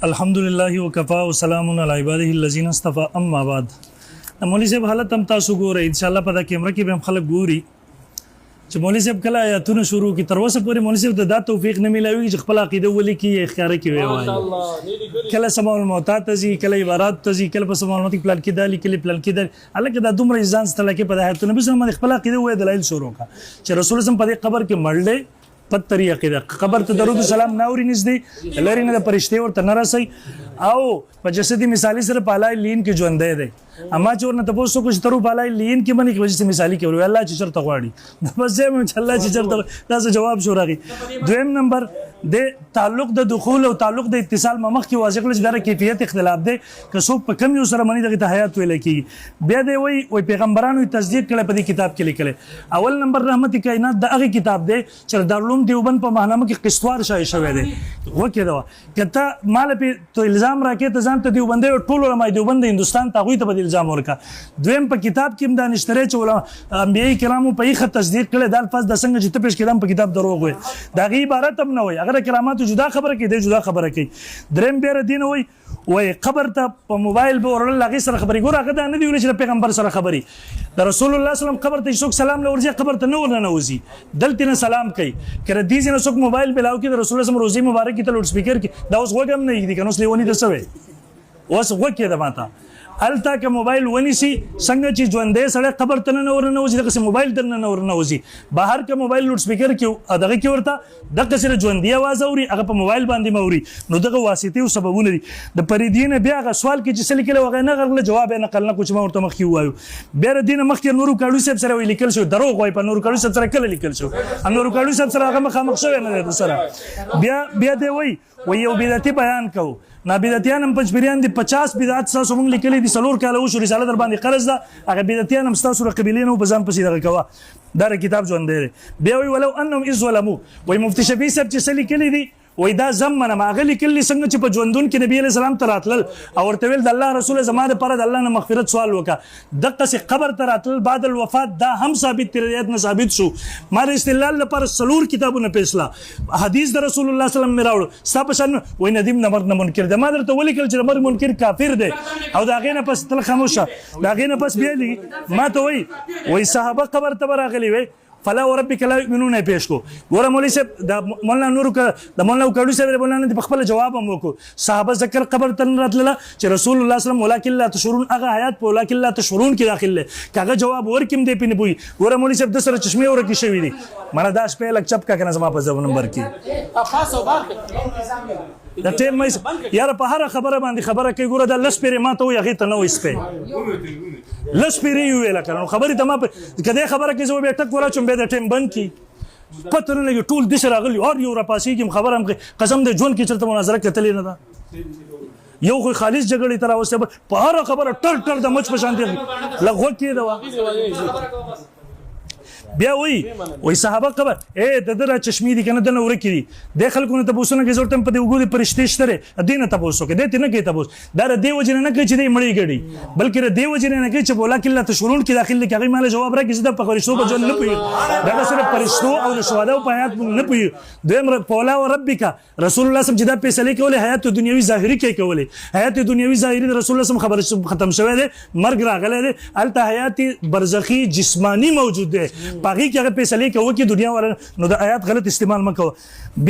अल्हम्दुलिल्लाह वकफ़ा वसलामुन अला इबादिहिल्लज़ीना इस्तफ़ा अम्मा बाद। मौलवी साहब हालत हम तासु गोरे इंशाअल्लाह पता कैमरा की हम खलक गोरी چې मौलवी साहब कला आयतونه شروع کی تر اوسه پورې مولوی صاحب ته دا توفیق نه ملایوي چې خپل عقیده ولي کی اختیار کی وي وایي کله سماع الموتات تزي کله عبارات تزي کله په سماع الموت پلان کې دالي کله پلان کې دالي الکه دا دومره ځان ستل کې په آیتونه به سم خپل عقیده وې دلایل شروع کا چې رسول الله په دې قبر کې مړلې پتری عقیده قبر ته درود سلام ناوري نږدې لری نه پرشته ورته نه راسي او په جسدي مثالي سره پالای لین کې ژوندې ده اما چې ورنه تاسو کو چې ترو پالای لین کې باندې وجه مثالي کې وي الله چې چرته غواړي بس زه ان شاء الله چې چرته دا جواب شو راغی. دویم نمبر د تعلق د دخول او تعلق د اتصال مخ کې واضح کړل چې دا کیفیت اختلاف ده که څوک په کم یو سره منی دغه حیات ویل کی بیا دی وی پیغمبرانو تصدیق کړي په دې کتاب کې لیکل. اول نمبر رحمت کائنات د هغه کتاب دی چې دارالعلوم دیوبند په ماهنامه کې قسطوار شایع شوی دی وکړه دا کته مال په تو الزام راکې ته ځان ته دیوبند ټول علماء دیوبند هندستان ته غوي ته په الزام ورکا. دویم په کتاب کې هم دا نشتره چې علماء انبیای کرامو په یې تصدیق کړي دا الفاظ د څنګه چې ته پیش کړم په کتاب دروغ وي دا غي عبارت هم نه وي اگر کرامات جدا خبره کوي د جدا خبره کوي. دریم بیر دین وي خبر ته په موبایل به ورل لغې سره خبري ګور هغه دا نه دی چې پیغمبر سره خبري د رسول الله صلی الله علیه وسلم خبر ته څوک سلام لورځي خبر ته نه ورننوزي دلته نه سلام کوي کړه دې نه څوک موبایل بلاو کې د رسول الله صلی الله علیه وسلم روزي مبارک کې ته لوډ سپیکر کې دا اوس وګم نه دی کنه اوس لیونی د سوي اوس وکړه د ماته التا که موبایل ونیسي څنګه چې ژوندې سره خبر ته نه ورنوزي دغه موبایل ته نه ورنوزي بهر که موبایل لوډ سپیکر کې دغه کې ورته دغه سره ژوندې आवाज اوري هغه په موبایل باندې موري نو دغه واسطه او سببونه دي د پریدین بیا غ سوال کې چې سلی کله وغه نه غرله جواب نه نقل نه کوم ما ورته مخ وایو بیا دینه مخکې نورو کاړو صاحب سره لیکل شو دروغ وای په نورو کاړو صاحب سره کله لیکل شو نورو کاړو صاحب سره هغه مخ شو نه ده سره بیا دی وای یو بدعتي بیان کو نا بدعتيان هم پنځبریان دي 50 بدعت تاسو مونږ لیکلي دي سلور کاله وشو رساله در باندې قرض ده هغه بدعتيان هم تاسو رقبلین او بزام پسې دغه کوا دا کتاب ژوند دی بیا وی ولو انهم اذ ظلموا وای مفتی شفیع صاحب چې سلی کلی دي وای دا زمنه ماغلی کلی څنګه چې په ژوندون کې نبی علیہ السلام تراتل او ورته ویل د الله رسول زماده پر د الله نه مغفرت سوال وکا دغه سي قبر تراتل بعد الوفات دا هم ثابت تریات نه ثابت شو مار استدلال لپاره سلور کتابونه پیسلا حدیث د رسول الله صلی الله علیه وسلم راوړ صاحب وای ندیم نمبر نه منکر د مادر ته ولیکل چې نمبر منکر کافر دی او دا غینه پس تل خاموشه دا غینه پس بیلی ما ته وای صحابه قبر ته راغلی وای فلا وربك لا يؤمنون پیش کو ګوره مولوی صاحب د مولانا نور د مولانا کډو صاحب مولانا په خپل جواب هم وکړو صحابه ذکر قبر تن راتله چې رسول الله صلی الله علیه وسلم ولکن لا تشورون هغه حیات په ولکن لا تشورون کې داخله کاغه جواب ورکم دی پینې بوي ګوره مولوی صاحب د سره چشمه ورکی شوی دی مړه داش په لک چپ کا کنه زما په ځو نمبر کې خاصه بار د ټیم مې یاره په هر خبره باندې خبره کوي ګوره د لس پیری ماته وي هغه ته نو سپې لس پیری ویل کړه خبره ته ما کده خبره کې زو به ټک ورا چوم به د ټیم بند کی پته نه لګي ټول د سره غلي اور یو را پاسي کې خبره هم قسم د ژوند کې چرته مناظره کتلې نه ده یو خو خالص جګړې تر اوسه په هر خبره ټر ټر د مچ په شان دي لغوه کې دا بیا وای صحابه قبر د دره چشمې دي کنه د نور کې دي د خلکو نه تاسو نه کې زورتم په دې وګړي پرشته شته دینه تاسو کې دې نه کې تاسو دا د دیو جن نه کې چې دې مړی غړي بلکې د دیو جن نه کې چې بولا کله تشورون کې داخله کې هغه مال جواب راکې چې د فرشتو په جن نه پوي دا سره فرشتو او د شهدا په حیات نه پوي دویم پولا او ربک رسول الله صم چې دا فیصله کوله حیات دنیوي ظاهري کې کوله حیات دنیوي ظاهري رسول الله صم خبر ختم شوه ده مرګ راغله ده الته حیات برزخی جسمانی موجود ده باقي کې هغه فیصله کوي چې دنیا ور نو د آیات غلط استعمال مکو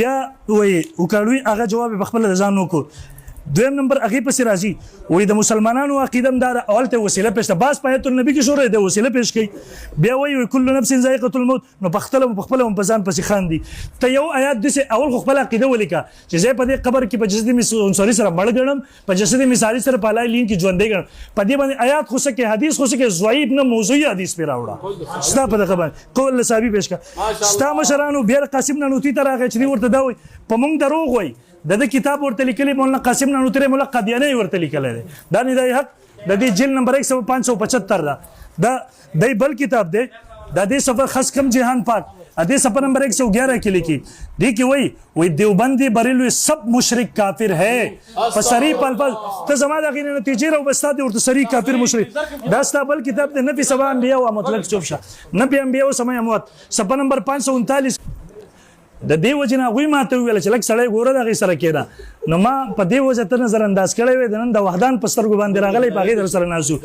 بیا وای او کاړوي هغه جواب په خپل ځان وکړو. دویم نمبر هغه پس راځي وای د مسلمانانو عقیدم دار اولته وسیله پېښه باس پایت النبی کې شوره د وسیله پېښ کی بیا وای کل نفس ذائقه الموت نو په خپل په ځان پسې خاندي ته یو آیات د اول خپل عقیده ولیکا چې زه په دې قبر کې په جسد مثالی سره مړ غړم په جسد مثالی سره پالای لین کې ژوندې غړم په دې باندې آیات خو سکه حدیث خو سکه ضعیف نه موضوعي حدیث پر راوړه ستا په دغه باندې قول صحابي پېښ کا ستا مشرانو بیر قاسم نه نوتی تر هغه چې ورته دا وای په مونږ دروغ وای د کتاب ورته لیکلي مولانا قاسم نانوتری مولا قادیانی ورته لیکلی دی دا نه دی حق د دې جلد نمبر 575 دا د بل کتاب دی د دې سفر خاص کم جهان پاک ادي سفر نمبر 111 کې لیکي دی کې وای دیوبندی بریلوی سب مشرک کافر ہے فصریح الفاظ ته زما د غینه نتیجه راو بس ته ورته صریح کافر مشرک دا ستا بل کتاب دی نفي سبا انبیاء او مطلق چوب شه نبی انبیاء او سمای اموات سفر نمبر 539 د دې وجنه غوي ماته ویل چې لک سړی ګوره دغه سره کېده نو ما په دې وجه ته نظر انداز کړی وې د نن د وحدان په سترګو باندې راغلی په هغې در سره ناسو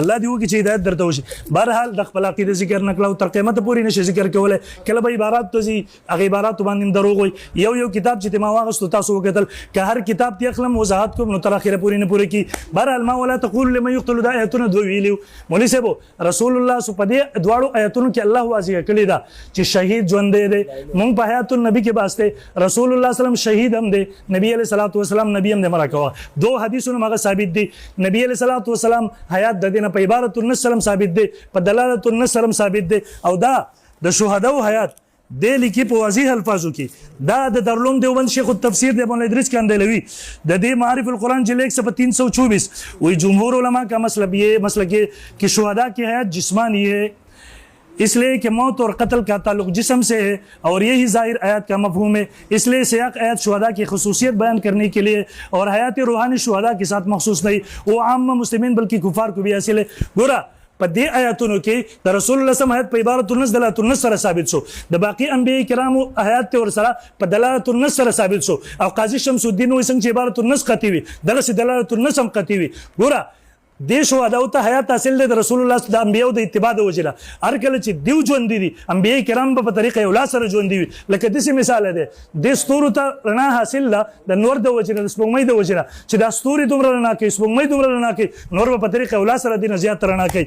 الله دې وکړي چې هدایت درته وشي. بهرحال د خپل عقیدې ذکر نه کړه او تر قیامته پورې نشي ذکر کولی. کله به عبارات ته ځي هغې عباراتو باندې هم دروغ وایي. یو کتاب چې ما واغستو تاسو وکتل که هر کتاب ته اخلم وضاحت کوم نو تر اخره پورې نه پوره کړي. بهرحال ما ولا تقول لمن يقتل دا آیتونه دوه ویلي مولوي صاحب رسول الله په دې دواړو آیتونو کې الله واضح کړی ده چې شهید ژوندی دی. موږ په حیات النبي کې باسته رسول الله صلی الله علیه وسلم شهید هم دی نبی علیه الصلاۃ والسلام نبی هم دی مرکوا دو حدیثونه مغه ثابت دي. نبی علیه الصلاۃ والسلام حیات د دینه په عبارت النص سلام ثابت دي په دلالت النص سلام ثابت دي او دا د شهدا او حیات د لیکي په واضح الفاظو کې دا د دارالعلوم دیوبند شیخ التفسیر دی مولانا ادریس کاندلوی د دې معارف القرآن جلد 324 وہی جمهور علماء کا مسلک یہ کہ شہداء کی حیات جسمانی ہے اس لیے کہ موت اور قتل کا تعلق جسم سے ہے اور یہی ظاہر آیات کا مفہوم ہے. اس لیے سیاق آیات شہداء کی خصوصیت بیان کرنے کے لیے اور حیات روحانی شہداء کے ساتھ مخصوص نہیں وہ عام مسلمین بلکہ کفار کو بھی حاصل ہے. گورا په دې آیاتونو کې د رسول الله صلی الله علیه وسلم په عبارت النص دلالت النص سره ثابت شو د باقی انبیاء کرامو آیات ته ور سره په دلالت النص سره ثابت شو او قاضي شمس الدین وایي څنګه چې عبارت النص قطعي وي دغه دلالت النص هم قطعي وي. ګوره دې شهدا او ته حیات حاصل دی د رسول الله د انبیاء د اتباع د وجه هر کله چې دیو ژوند دي انبیاء کرام په طریقه یو لاس سره ژوند دي لکه داسې مثال دی د ستورو ته رڼا حاصل ده د نور د وجه د سپوږمۍ د وجه چې دا ستوري دومره رڼا کوي سپوږمۍ دومره رڼا کوي نور په طریقه یو لاس سره دي نه زیات رڼا کوي.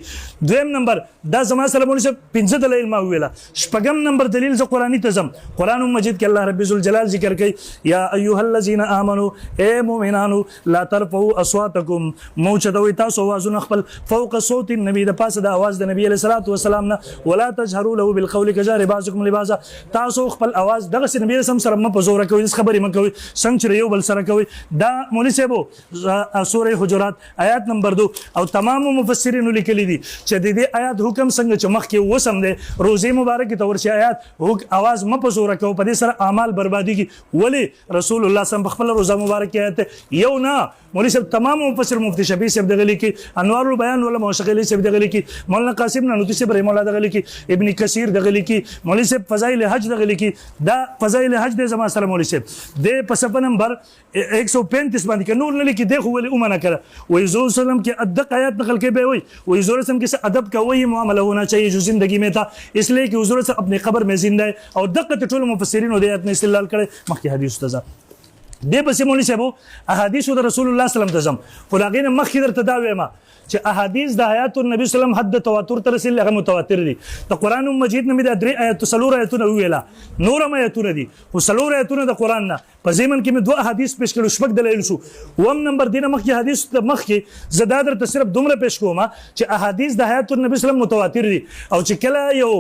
دویم نمبر دا زما سره مونږ 15 دلایل ما ویلا. شپږم نمبر دلیل ز قرآنی تزم قرآن مجید کې الله رب ذوالجلال ذکر کوي یا ایها الذین آمنوا اے مؤمنانو لا ترفعوا اصواتکم موجدوي تاسو आवाजونه خپل فوق صوت النبي د پاسه د आवाज د نبی علیه الصلاۃ والسلام نه ولا تجهروا له بالقول كجهر بعضكم لبعض تاسو خپل आवाज دغه نبی رسول سره مپه زور کوي خبرې مکوي څنګه چې یو بل سره کوي. دا مولوی صاحب سوره حجرات آیات نمبر 2 او تمام مفسرین لیکلي دي چې د دې آیات حکم څنګه چې مخکې وسم دي روزي مبارک ته ورشي آیات आवाज مپه زور کوي په دې سره اعمال بربادي کی ولی رسول الله صلی الله علیه وسلم خپل روزه مبارک آیات یو نه مولوی صاحب تمام مفسر مفتی شفیع صاحب دغه لیکي انوار البیان ولا موشقلی صاحب دغه لیکي مولانا قاسم نانوتی صاحب رحم الله دغه لیکي ابن کثیر دغه لیکي مولوی صاحب فضائل حج دغه لیکي دا فضائل حج د زما سره مولوی صاحب د په صفحه نمبر 135 باندې کې نور نه لیکي دغه ولي اومنه کړه وای زو سلام کې ادق آیات نقل کې به وای وای زو سلام کې ادب کا وہی معاملہ ہونا چاہیے جو زندگی میں تھا اس لیے کہ حضور سے اپنے قبر میں زندہ ہے اور دقت ټول مفسرین او د آیات نه استدلال کړي مخکې حدیث تزه دې پسې مولوی صاحب احادیث د رسول الله صلی الله علیه وسلم خو هغې نه مخکې درته دا وایم چې احادیث د حیات النبي صلی الله علیه وسلم حد تواتر ته رسیدلي هغه متواتر دي. د قرآن مجید نه مې د درې آیات څلور آیتونه وویله نور هم آیتونه دي خو څلور آیتونه د قرآن نه په ضمن کې مې 2 احادیث پیش کړو شپږ دلایل شو. اوم نمبر دینه مخکې حدیث مخکې زه دا درته صرف دومره پیش کوم چې احادیث د حیات النبي صلی الله علیه وسلم متواتر دي او چې کله یو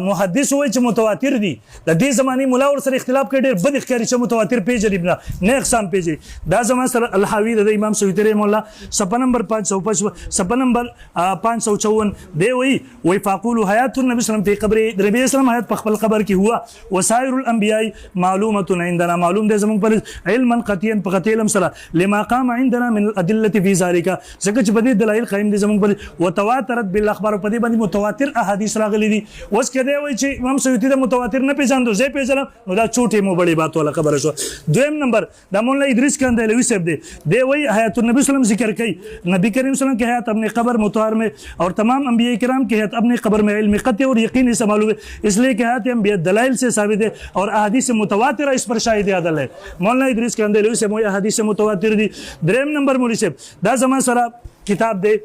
محدث وایي چې متواتر دي د دې زمانې مولا ور سره اختلاف کوي ډېر بد ښکاري چې متواتر پیژني نه اقسام پیژني. دا زما سره الحاوی د امام سیوطی رحمه الله صفحه نمبر 555 صفحه نمبر 554 دی وی فاقول حیات النبي صلی الله علیه وسلم فی قبر نبی اسلام حیات په خپل قبر کې هوا وسائر الانبیاء معلومه عندنا معلوم دی زموږ پر علما قطعا په قطعي علم سره لما قام عندنا من الادله فی ذلك ځکه چې په دې دلایل قائم دي زموږ پر وتواترت بالاخبار په دې باندې متواتر احادیث راغلي دي. اوس کده وای چې امام سیوطی د متواتر نه پیژاندو زه پیژنم نو دا چوټي مو بڑی بات ولا خبره شو. دویم نمبر د مولانا ادریس کاندلوی صاحب دی وای حیات النبی صلی الله علیه وسلم ذکر کوي نبی کریم صلی الله علیه وسلم کی حیات اپنے قبر متوار میں اور تمام انبیاء کرام کی حیات اپنے قبر میں علم قطعی اور یقینی سے معلوم ہے اس لیے کہ حیات انبیاء دلائل سے ثابت ہے اور احادیث متواتر اس پر شاہد عدل ہے. مولانا ادریس کاندلوی سے مو احادیث متواتر دی. دریم نمبر مولوی صاحب دا زما سره کتاب دی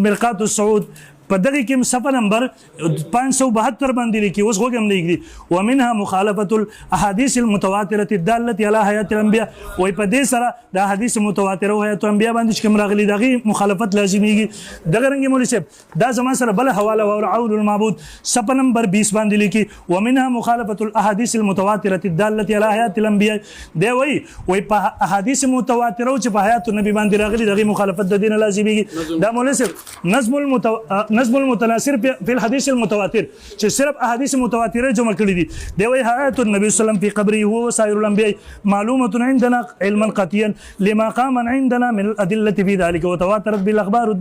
مرقات الصعود په دغه کې صفحه نمبر 572 باندې لیکي اوس وګم لیکي ومنها مخالفه الاحاديث المتواتره الداله على حیات الانبیاء وای په دې سره د احادیث متواتره او حیات الانبیاء باندې کوم راغلي دغه مخالفت لازمیږي. دغه رنګ مولوی صاحب دا زما سره بل حواله او عون المعبود صفحه نمبر 20 باندې لیکي ومنها مخالفه الاحاديث المتواتره الداله على حیات الانبیاء دی وای په احادیث متواتره او چې په حیات النبی باندې راغلي دغه مخالفت د دین لازمیږي. دا مولوی صاحب نظم المتناصر في الحديث المتواتر چې صرف احادیث متواتره جمع کړي دي دی وی حیات النبي صلی الله علیه وسلم في قبره هو وسائر الانبیاء معلومه عندنا علما قطعيا لما قام عندنا من الادله في ذلك وتواترت بالاخبار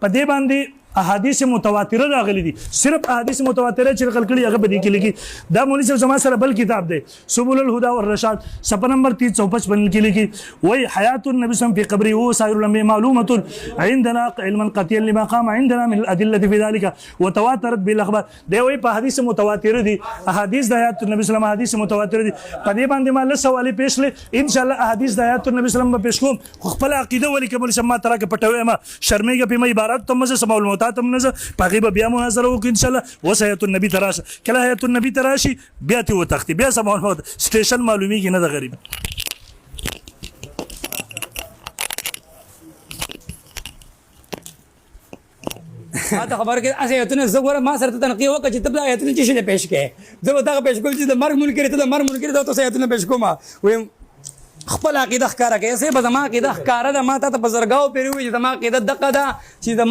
په دې باندې احادیث متواتره راغلي دي صرف احادیث متواتره چې نقل کړي هغه به دي کې لیکي دا مولوی صاحب زما سره بل کتاب دی سبل الهدى والرشاد صفحه نمبر 355 کې لیکي وای حیات النبي صلی الله علیه وسلم فی قبره وسائر الانبیاء معلومه عندنا علما قطعا لما قام عندنا من الادله في ذلك وتواترت بالاخبار دی وای په حدیث متواتره دي احادیث د حیات النبي صلی الله علیه وسلم حدیث متواتره دي په دې باندې ما له سوالې پیش لې ان شاء الله احادیث د حیات النبي صلی الله علیه وسلم پیش کوم خپل عقیده ولې کوم سم ترا کې پټوي ما شرمېږي په مې عبارت تم زه سمول متاتم نه پغې به بیا مناظره وکړو ان شاء الله وصیت النبي تراشه کله حیات النبي تراشي بیا ته وتختی بیا سمول مت سټیشن معلومیږي نه د غریب ما ته خبر کې اسه ایتونه زغور ما سره تنقیه وکړه چې تبدا ایتونه چې شنه پېښ کړي زه دا پېښ کوم چې د مرګ منکر ته د مرګ منکر ته تاسو ایتونه پېښ کوم ویم خپل عقیده ښکارا کوي سه به زما عقیده ښکارا ده ما ته بزرګاو پیروي چې زما عقیده دغه ده چې د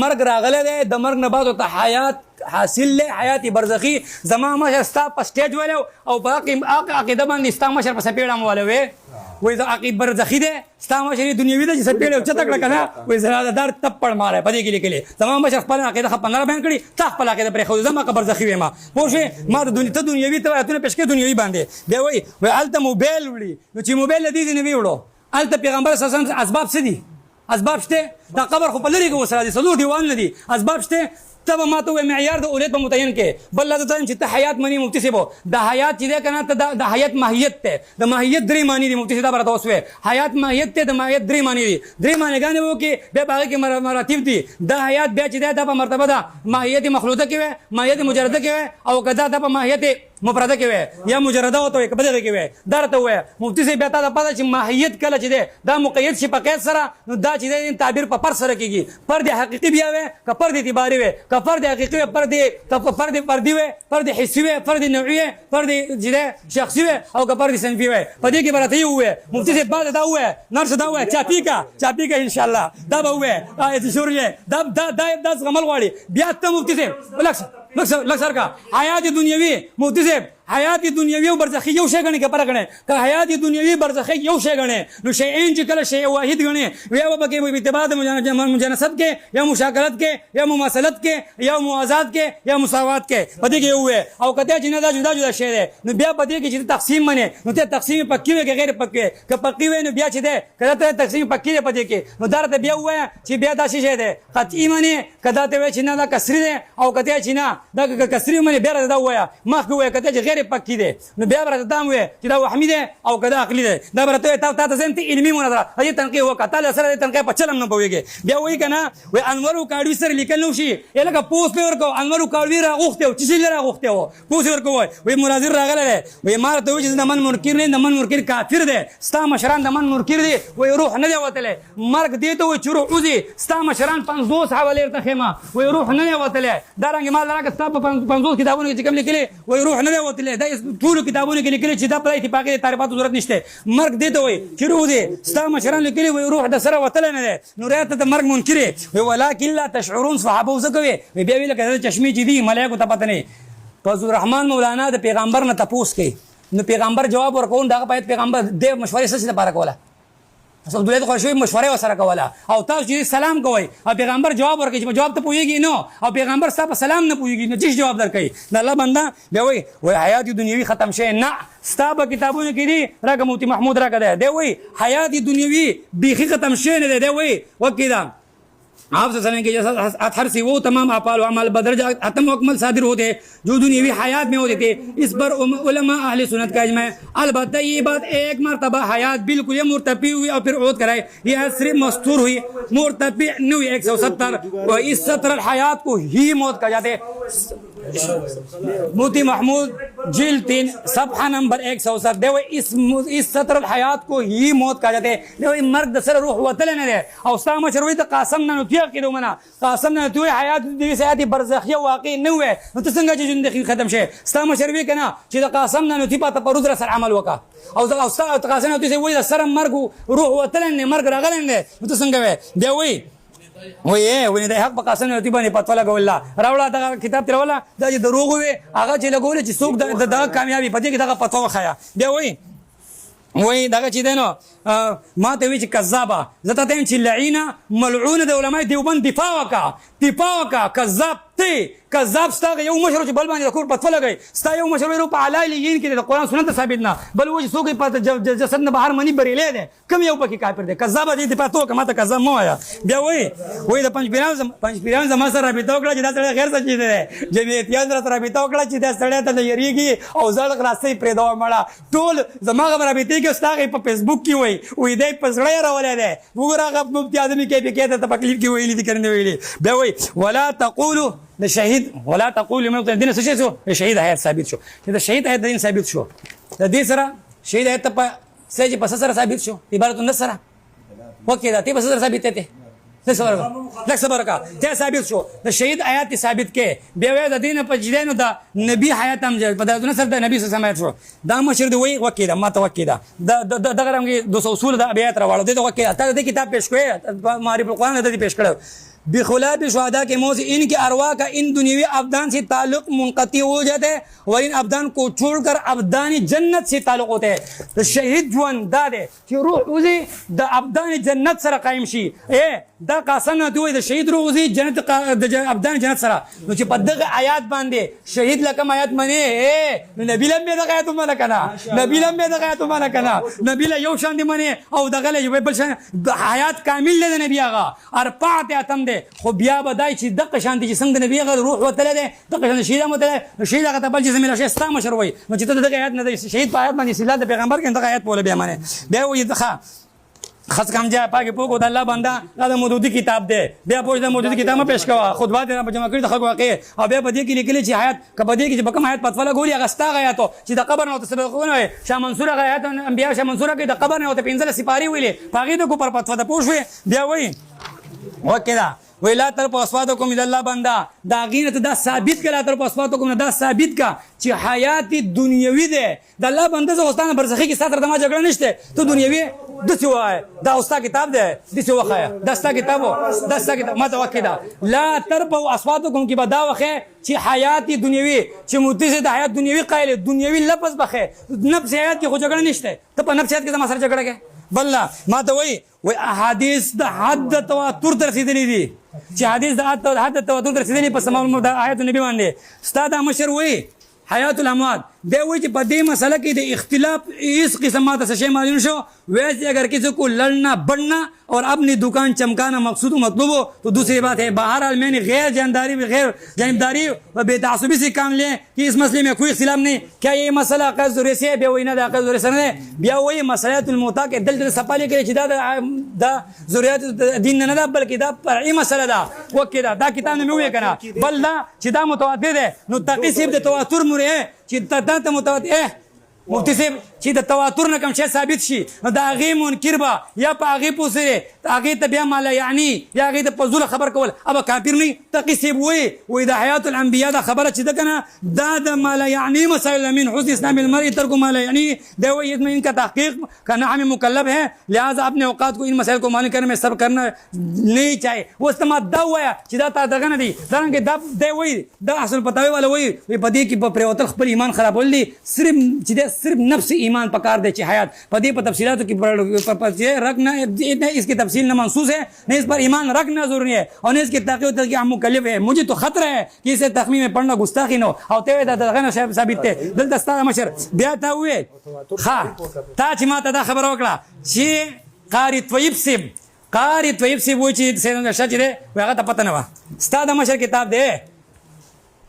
مرګ راغله ده د مرګ نه بعد ته حیات حاصل له حیات برزخی زما مشه ستا په سټیج ولو او باقي عقیده باندې ستا مشه په سپېړم ولوي وای دا عقیده برزخی ده ستا مشه دنیوي ده چې سپېړو چته کړه کنه وای زړه دار تپړ ماره پدې کې لیکلي زما مشه خپل عقیده خپل نه بیان کړي تا خپل عقیده پر خو زما برزخی وې ما پوه ما د دنیوي ته اتونه پېښ کې دنیوي باندې دی وای الته موبایل وړي نو چې موبایل دې نه ویوړو الته پیغمبر صلی الله علیه وسلم اسباب څه دي اسباب شته دا قبر خو په لری کې وسره دي څلور دیوان نه دي اسباب شته تب ما ته معیار د اولید په متعین کې بل لته چې ته حیات منی مفتی سیبو د حیات چې ده کنه ته د حیات ماهیت ته د ماهیت درې معنی دي مفتی صاحب راته وسوي حیات ماهیت ته د ماهیت درې معنی دي درې معنی غانې وو کې به باغ کې مراتب دي د حیات بیا چې ده په مرتبه ده ماهیت مخلوطه کې وي ماهیت مجرده کې وي او کدا د په ماهیت مفرده کې وي یا مجرده او ته کبه کې وي درته وي مفتی صاحب ته پته چې ماهیت کله چې ده دا مقید شي په قید سره نو دا چې ده تعبیر په پر سره کیږي پر د حقيقي بیا وي که پر د اعتباري وي که پر د حقيقي فرد فردي وي فرد حسي وي فرد نوعي فرد جده شخصي وي او که فرد صنفي وي په دې کې برته وي مفتی صاحب بعد دا وي نرس دا وي چاپیکا ان شاء الله دا به وي ایت شوريه دا زغمل غواړي بیا ته مفتی صاحب لکسر کا حیات دنیوي مفتی صاحب حیات دنیوي او برزخي یو شی غني کې فرق نه که حیات دنیوي برزخي یو شی غني نو شیئین چې کله شی واحد غني یا به کې په اتباع مجانست کې یا مشاکلت کې یا مماثلت کې یا موازات کې یا مساوات کې پدې کې یو او کته چې نه دا جدا شی دی نو بیا پدې کې چې تقسیم منه نو ته تقسیم پکې وي کې غیر پکې که پکې وي نو بیا چې ده کله ته تقسیم پکې دی پدې کې نو درته بیا وای چې بیا دا شی دی قطعی منه کدا ته وای چې نه دا کسری دی او کته چې نه دا کسری منه بیا دا وای مخ وای کته چې پکې ده نو بیا برته دام وي چې دا وهمي ده او کدا عقلي ده دا برته ته زنت علمي مناظره هي تنقيه وکړه له سره تنقيه په چلم نه پويږي بیا وای کنه وای انور کاډوي سره لیکل نو شي الګه پوس په ورکو انور کاډوي راغوخته چې شي راغوخته پوس ورکو وای مناظر راغله وای مار ته چې د من منکر نه د من منکر کافر ده ستا مشران د من منکر دي وای روح نه دی وتله مرګ دی ته وای چې روح وزي ستا مشران 50 حواله ته خېما وای روح نه دی وتله دا رنګ مال راک ستا 50 کتابونه چې کوم لیکلي وای روح نه دی وتله ټول کتابونه کې لیکلي چې دا پر اتفاقي تعریفات ضرورت نشته مرګ دی ته وای چې روح دی ستا مشران لیکلي وای روح د سره وتله نه ده نو راته د مرګ منکر وي ولکن لا تشعرون صحابه وسکوي بیا ویل کړه چشمي چې دی ملائکه ته پته نه فضل الرحمن مولانا د پیغمبر نه تپوس کوي نو پیغمبر جواب ورکون دا په پیغمبر د مشورې سره لپاره کوله اصل دولت خوشوي مشوره وسره کوله او تاسو چې سلام کوي او پیغمبر جواب ورکړي چې جواب ته پويږي نو او پیغمبر ستاسو سلام نه پويږي نو چې جواب درکړي د الله بنده دی وای حیات دنیوي ختم شي نه ستاسو کتابونه کې دي راګه موتی محمود راګه دی وای حیات دنیوي بيخي ختم شي نه دی وای وکیدا آپ سے سنیں کہ جیسا ہر سے وہ تمام اعمال و اعمال بدرجہ ختم و اکمل صادر ہوتے جو دنیاوی حیات میں ہوتے تھے اس پر علماء اہل سنت کا اجماع البتہ یہ بات ایک مرتبہ حیات بالکل مرتفع ہوئی اور پھر عود کرائے یہ صرف مستور ہوئی مرتفع نہیں ہوئی 170 اور اس 70 الحیات کو ہی موت کہا جاتے موتی محمود جلد 3 صفحہ نمبر 170 دیو اس 70 الحیات کو ہی موت کہا جاتے دیو مرگ دسر روح وتل نه ده او سلام شروي ته قاسم نه نتیه کړو منا قاسم نه نتیه حیات دې سيادي برزخيه واقع نه وي نو ته څنګه چې ژوند ختم شي سلام شروي کنه چې د قاسم نه نتیه په پرود سره عمل وکا او استاد قاسم نه نتیه وي سره مرګ روح وتل نه مرګ راغلن نه ته څنګه وي دی وي وې د حق په قاسم نه باندې پتو لګول الله راوړه دا کتاب تروله دا چې دروغ وي هغه چې لګول چې څوک د کامیابی پدې کې دا پتو خیا دی وې وای دغه چې دی نو ما ته وایي چې کذابه زه ته ته یم چې لعینه ملعونه د علماء دیوبند دفاع وکړه کذاب ته کذاب ستا یو مشر چې بل باندې د کور پتوه لګوي ستا یو مشر وایي په علی لیین کې د قرآن سنت ثابت نه بل وایي څوک یې په جسد نه بهر مني بریلی دی کوم یو پکې کافر دی کذابه دې دفاع ته وکړه ما ته کذاب مه وایه بیا وایي د پنجپیران زما سره رابطه وکړه چې دا سړی غیر سچي دی جمعیتیان راته رابطه وکړه چې دا سړی ته نه یېرېږي او زړ خلاصۍ پرېږدوه مړه ټول زما هغه رابطې کې ستا هغې په فیسبوک کې وایي دی په زړه یې راولی دی وګوره هغه مفتي اعظمي KPK ته په کلیپ کې ویلي دي که نه ویلي بیا وایي ولا تقولو د شهید ولا تقولوا لمن يقتل دین څه شی شو شهید حیات ثابت شو چې د شهید حیات دین ثابت شو د دې سره شهید حیات په سې په سره ثابت شو عبارت نه سره وکي دا ته په سره ثابت ته لک صبر کا ته ثابت شو د شهید حیات ثابت کې بیا وې د دین په جدينو د نبی حیات هم په دونه سره د نبی سره سمات شو دا مشر دی وی وکي دا ماته وکي دا دغه رنګ 200 اصول د ابيات راوړل دي وکي ته د کتاب پیش کوي معرفت القرآن د پیش کړو بخلاف شهدا के मुंह से इनके अरवा का इन दुनियावी अबदान से ताल्लुक मुनक़ती हो जाता है और इन अबदान को छोड़कर अबदानी जन्नत से ताल्लुक होता है तो शहीद जुआन दादे कि रूह उसे द अबदानी जन्नत सरा कायम शी دا قاسم نه دوی د شهید روزي جنت د ابدان جنت سره نو چې په دغه آیات باندې شهید لکه آیات منی نبی لمبه دغه آیات منه کنه نبی لمبه دغه آیات منه کنه نبی له یو شان دی منی او دغه له بل شان حیات کامل له نبی هغه ارپعت اتم دی خو بیا بدای چې دغه شان دي چې څنګه نبی هغه روح وتله دی دغه شان شهید متله شهید هغه بل چې زميله شي ستا مشر وای نو چې دغه آیات نه شهید په آیات باندې استدلال د پیغمبر کې دغه آیات بوله بیا منی بیا وایي دغه خاص کم جا پاکي پوکو د الله بندا دا مودودي کتاب دی بیا پوښتنه د مودودي کتاب ما پیش کوا خطبه دې په جمع کړی د خلکو واقع او بیا په دې کې لیکلي چې حیات کبه دې کې چې بکم حیات پتوله ګوري هغه ستا غیاتو چې د قبر نه تسبقونه شاه منصور غیات انبیا شاه منصور کې د قبر نه ته پنځله سپاری ویلې پاګې د کو پر پتوه د پوښوي بیا وایي وکړه ویلا تر پاسواتکم اذ الله بندا دا غینه دا ثابت کړه تر پاسواتکم دا ثابت کا چې حیات دنیوي ده د الله بنده زوستانه برزخی کې ساتره د ما جګړه نشته ته دنیوي د څه وای دا اوستا کتاب ده د څه وخایا دستا کتابو دستا کتاب ما توکیدا لا تر پاسواتکم کې بدا وخه چې حیات دنیوي چې متصه د حیات دنیوي قائل دنیوي لفظ بخه نفس حیات کې خو جګړه نشته ته په نفس حیات کې ما سره جګړه کې بل ما ته وای احادیث د حد تواتر تر رسیدلې دي چې حدیث د حد تواتر تر رسیدلې په سماع د آیات نبی باندې استاد مشر وای حیات الاموات بے وہی کہ بدی مسئلہ کی دے اختلاف اس قسم سے شے معلوم شو ویسے اگر کسی کو لڑنا بڑھنا اور اپنی دکان چمکانا مقصود و مطلوب ہو تو دوسری بات ہے بہرحال میں نے غیر جانبداری و بے تعصبی سے کام لیں کہ اس مسئلے میں کوئی اختلاف نہیں کیا یہ مسئلہ عقد ضروری سے ہے بے وہی نہ عقد ضروری سے ہے بیا وہی مسئلات الموتا کے دل سپالی کے جدا دا ضروریات دین نہ دا بلکہ دا فرعی مسئلہ دا وکدا دا کتاب میں ہوئے کنا بل دا چدا متواتر ہے نو تقسیم دے تواتر مرے ہے چې ته متواتر مفتی صاحب چې د تواتر نه کوم شی ثابت شي نو د هغې منکر به یا په هغې پوسې هغې ته بیا مالا یعنی یا هغې ته په زوله خبر کول ابه کافر نه تقي صاحب وایي د حیات الانبیا دا خبره چې ده که نه دا د مالا یعنی مسائل من حسن اسلام المرء ترک مالا یعنی دا وایي ان کا تحقیق کرنا ہمیں مکلف ہے لہٰذا اپنے اوقات کو ان مسائل کو معلوم کرنے میں صبر کرنا نہیں چاہیے اوس ته ما دا ووایه چې دا تا دغه نه دي دارنګې دا وایي دا اصل پتاوی والا وایي په دې کې په پرېوتل خپل ایمان خرابول دي صرف چې دی صرف نفس ایمان پکار دے چې حیات پدی پر تفصیلات کی رکھنا اس کی تفصیل نہ منصوص ہے نہیں اس پر ایمان رکھنا ضروری ہے اور نہیں اس کی تحقیق کہ ہم مکلف ہے مجھے تو خطرہ ہے کہ اسے تخمین میں پڑھنا گستاخی نہ ہو تے دغه ثابت ته دل دستا مشر بیا تا وې ها تا چې ما ته دا خبر وکړه چې قاری طیب سیب وای چې څنګه شچ دې هغه ته پته نه و استاد مشر کتاب دے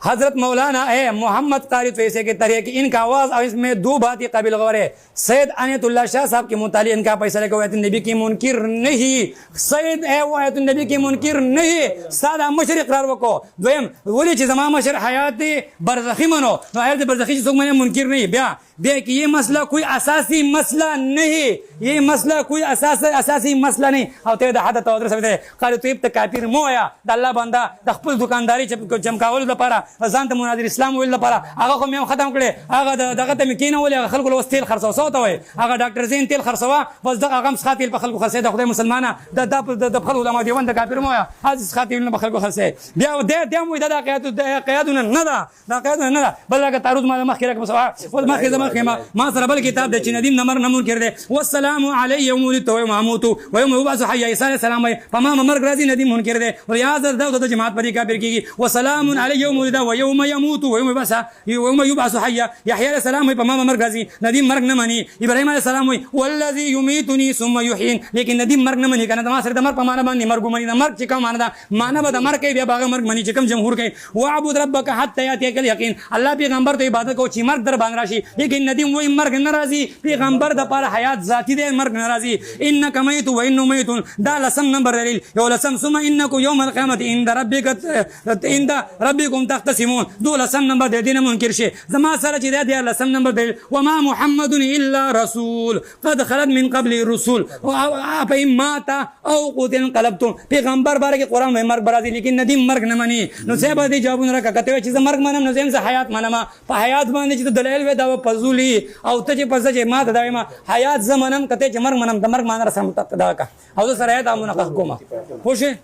حضرت مولانا ہے محمد قاری طیب کے طریقے کی ان کا آواز اور اس میں دو باتیں قابل غور ہے سید عنایت اللہ شاہ صاحب کے متعلق ان کا فیصلہ کہ وہ آیت النبی کی منکر نہیں سید ہے وہ آیت النبی کی منکر نہیں سادہ مشر اقرار وکو دویم ولی چې زما مشر حیات برزخی منو نو حیات برزخی څوک منه منکر نہیں بیا کہ یہ مسئلہ کوئی اساسی مسئلہ نہیں یہ مسئلہ کوئی اساسی مسئلہ نہیں او ته د حد تواتر سمته قاری طیب ته کافر مو یا د الله بندا د خپل دکانداری چمکاول لپاره ځان ته مناظر اسلام ویل لپاره هغه خو مې ختم کړي هغه دغه ته مې کېنولې هغه خلکو له اوس تیل خرڅوه څه ورته وایي هغه ډاکټر زین تیل خرڅوه بس دغه هغه هم څښه تیل په خلکو خرڅوي د خدای مسلمانه د خلکو علما دیوان د کافر مه وایه هسې څښه تیلونه په خلکو خرڅوي بیا دی هم وایي دا د عقایدونه نه ده د عقایدونه نه ده بل هغه تعرض ما مخکې راکړم اوس مخکې زه مخکې ما سره بل کتاب دی چې ندیم نه مرګ نه منکر دی والسلام علی یوم ولدت ویوم اموت ویوم یبعث حیا عیسی علیه السلام وایي په ما مرګ راځي ندیم منکر دی ریاض د جماعت په دې کافر کېږي وسلام علی یوم ولد ویوم یموت ویوم یبعث حیا یحیی علیه السلام وایي په ما مرګ راځي ندیم مرګ نه مني ابراهیم علیه السلام وایي والذي یمیتنی ثم یحیین لیکن ندیم مرګ نه مني کنه ما سره د مرګ په معنا باندې مرګ ومني د مرګ چې کوم معنا ده معنا به د مرګ کوي بیا به هغه مرګ مني چې کوم جمهور کوي واعبد ربک حتی یاتیک الیقین الله پیغمبر ته عبادت کو چې مرګ در باندې راشي لیکن ندیم وایي مرګ نه راځي پیغمبر د پر حیات ذاتی دی مرګ نه راځي انک میت و انه میت دا لسم نمبر دلیل یو لسم ثم انکم یوم القیامت عند ربکم تختصمون دو لسم نمبر د دینه منکر شي زما سره چې دا لسم نمبر دلیل وما محمد الا رسول قد خلت من قبل الرسل فإن مات او قتل انقلبتم پیغمبر باره کې قران مې مرګ برازي لیکن ندیم مرګ نه مني نو صاحب دې جوابونه راکته چې مرګ منم نو زم حیات منم په حیات باندې چې دلایل و دا پزولي او ته چې پزه چې ما دایما حیات زمنم کته چې مرګ منم د مرګ مان را سم تدا کا او سره آیات امونه کومه خوشه